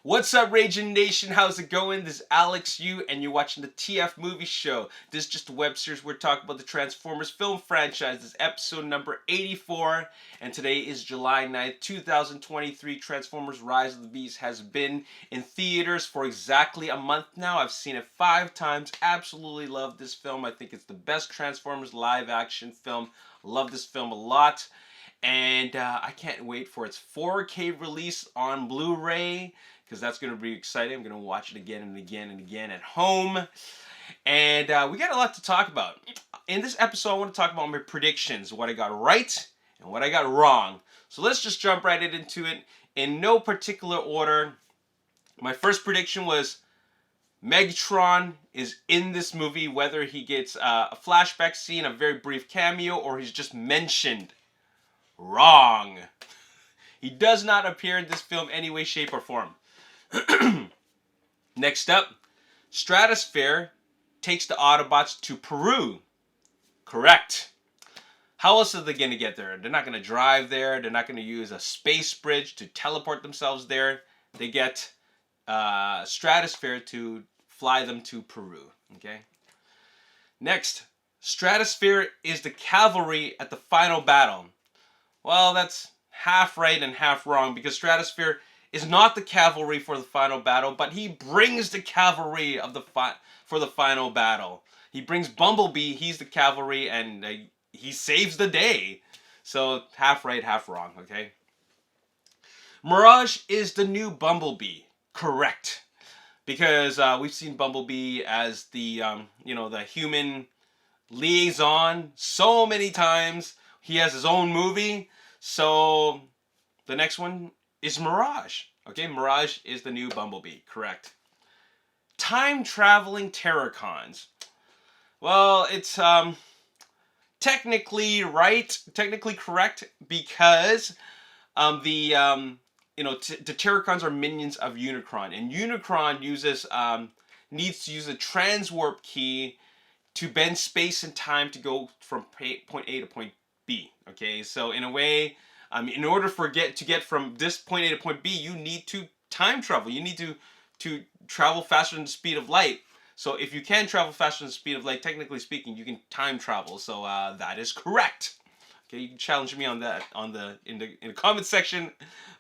What's up, Ragin Nation? How's it going? This is Alex Yu, and you're watching the TF Movie Show. This is just a web series we're talking about the Transformers film franchise. This is episode number 84, and today is July 9th, 2023. Transformers Rise of the Beast has been in theaters for exactly a month now. I've seen it 5 times. Absolutely love this film. I think it's the best Transformers live-action film. Love this film a lot. And I can't wait for its 4K release on Blu-ray, because that's going to be exciting. I'm going to watch it again and again and again at home. And we got a lot to talk about. In this episode, I want to talk about my predictions, what I got right and what I got wrong. So let's just jump right into it in no particular order. My first prediction was Megatron is in this movie, whether he gets a flashback scene, a very brief cameo, or he's just mentioned. Wrong. He does not appear in this film any way, shape, or form. Next up, Stratosphere takes the Autobots to Peru. Correct. How else are they going to get there? They're not going to drive there. They're not going to use a space bridge to teleport themselves there. They get Stratosphere to fly them to Peru. Okay. Next, Stratosphere is the cavalry at the final battle. Well, that's half right and half wrong, because Stratosphere is not the cavalry for the final battle, but he brings the cavalry of for the final battle. He brings Bumblebee, he's the cavalry, and he saves the day. So, half right, half wrong, okay? Mirage is the new Bumblebee. Correct. Because we've seen Bumblebee as the, the human liaison so many times. He has his own movie. So, the next one is Mirage. Okay, Mirage is the new Bumblebee. Correct. Time-traveling Terracons. Well, it's technically right, technically correct, because the Terracons are minions of Unicron, and Unicron needs to use a transwarp key to bend space and time to go from point A to point B. Okay, so in a way, in order to get from this point A to point B, you need to time travel. You need to travel faster than the speed of light. So if you can travel faster than the speed of light, technically speaking, you can time travel. So that is correct. Okay, you can challenge me on that in the comment section,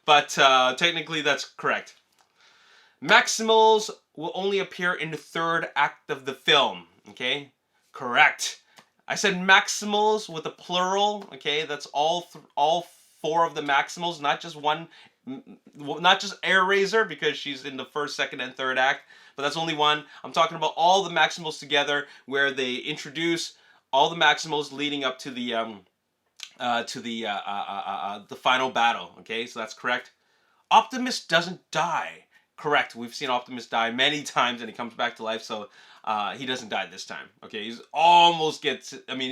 but technically that's correct. Maximals will only appear in the 3rd act of the film. Okay, correct. I said Maximals with a plural. Okay, that's all 4 of the Maximals, not just one, not just Air Razor, because she's in the 1st, 2nd, and 3rd act, but that's only one. I'm talking about all the Maximals together, where they introduce all the Maximals leading up to the final battle. Okay, so that's correct. Optimus doesn't die. Correct. We've seen Optimus die many times, and he comes back to life, so he doesn't die this time. Okay, he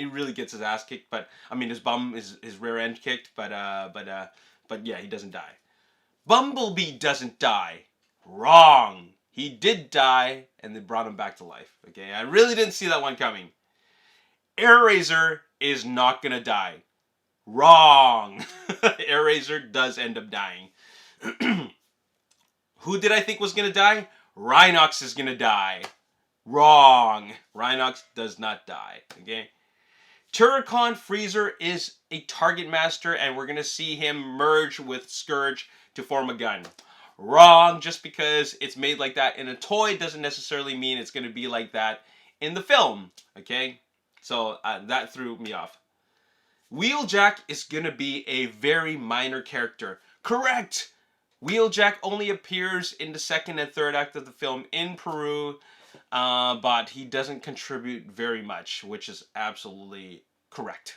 really gets his ass kicked, but his rear end kicked, but yeah, he doesn't die. Bumblebee doesn't die. Wrong. He did die, and they brought him back to life. Okay, I really didn't see that one coming. Air Razor is not gonna die. Wrong. Air Razor does end up dying. Who did I think was going to die? Rhinox is going to die. Wrong. Rhinox does not die. Okay. Terracon Freezer is a target master, and we're going to see him merge with Scourge to form a gun. Wrong. Just because it's made like that in a toy doesn't necessarily mean it's going to be like that in the film. Okay. So that threw me off. Wheeljack is going to be a very minor character. Correct. Wheeljack only appears in the 2nd and 3rd act of the film in Peru, but he doesn't contribute very much, which is absolutely correct.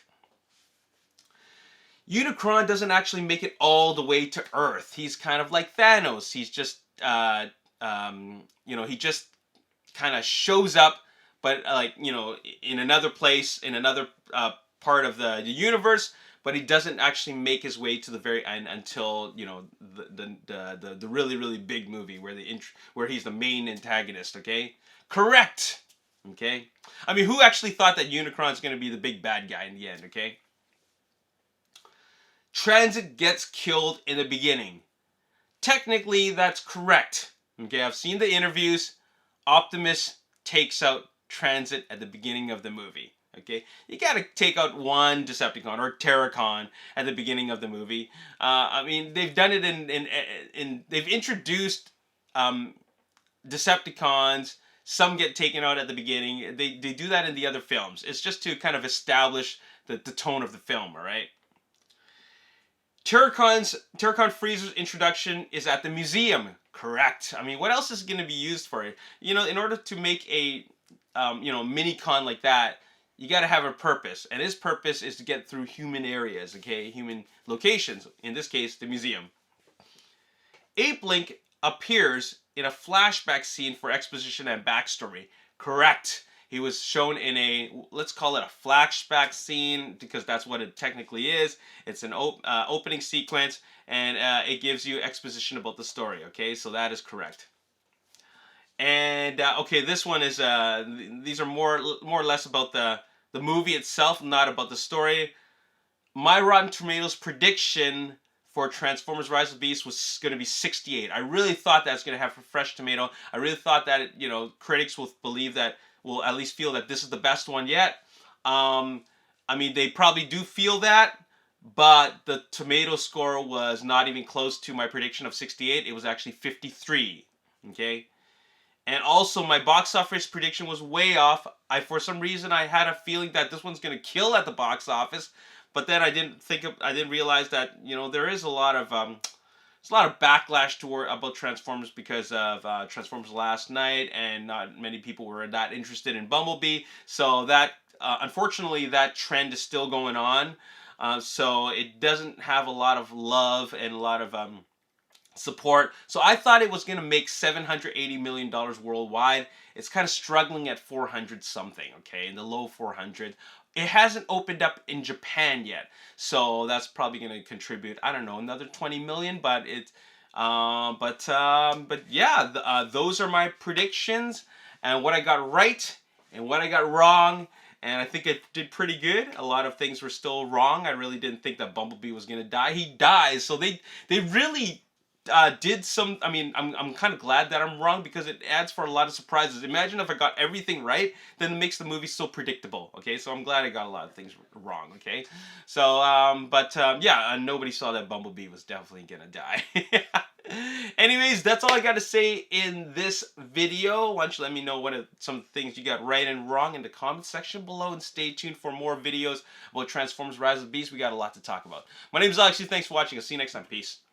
Unicron doesn't actually make it all the way to Earth. He's kind of like Thanos. He's just, he just kind of shows up, but in another place, in another part of the universe. But he doesn't actually make his way to the very end until the really, really big movie where he's the main antagonist. Okay, correct. Okay, who actually thought that Unicron's going to be the big bad guy in the end? Okay. Transit gets killed in the beginning. technically that's correct. Okay, I've seen the interviews. Optimus takes out Transit at the beginning of the movie. Okay, you gotta take out one Decepticon or Terracon at the beginning of the movie. I mean, they've done it in they've introduced Decepticons. Some get taken out at the beginning. They do that in the other films. It's just to kind of establish the tone of the film, all right? Terracon Freezer's introduction is at the museum. Correct. I mean, what else is going to be used for it? You know, in order to make a mini con like that, you got to have a purpose, and his purpose is to get through human areas, okay, human locations. In this case, the museum. Ape Link appears in a flashback scene for exposition and backstory. Correct. He was shown in a, let's call it a flashback scene, because that's what it technically is. It's an opening sequence, and it gives you exposition about the story, okay? So that is correct. And, okay, this one is, these are more or less about the movie itself, not about the story. My Rotten Tomatoes prediction for Transformers Rise of the Beast was going to be 68. I really thought that was going to have a fresh tomato. I really thought that, critics will believe that, will at least feel that this is the best one yet. I mean, they probably do feel that, but the tomato score was not even close to my prediction of 68. It was actually 53, okay? And also, my box office prediction was way off. For some reason, I had a feeling that this one's going to kill at the box office. But then I didn't realize that, there is a lot of backlash about Transformers because of Transformers Last Night, and not many people were that interested in Bumblebee. So that, unfortunately, that trend is still going on. So it doesn't have a lot of love and a lot of support. So I thought it was going to make $780 million worldwide. It's kind of struggling at 400 something, okay, in the low 400. It hasn't opened up in Japan yet, so that's probably going to contribute, I don't know, another 20 million, but it's but yeah, those are my predictions and what I got right and what I got wrong. And I think it did pretty good. A lot of things were still wrong. I really didn't think that Bumblebee was going to die. He dies, so they really did some. I mean, I'm kind of glad that I'm wrong, because it adds for a lot of surprises. Imagine if I got everything right, then it makes the movie so predictable. Okay, so I'm glad I got a lot of things wrong. Okay, so yeah, nobody saw that Bumblebee was definitely gonna die. Anyways, that's all I got to say in this video. Why don't you let me know what some things you got right and wrong in the comment section below, and stay tuned for more videos about Transformers Rise of the Beast. We got a lot to talk about. My name is Alex. Thanks for watching. I'll see you next time. Peace.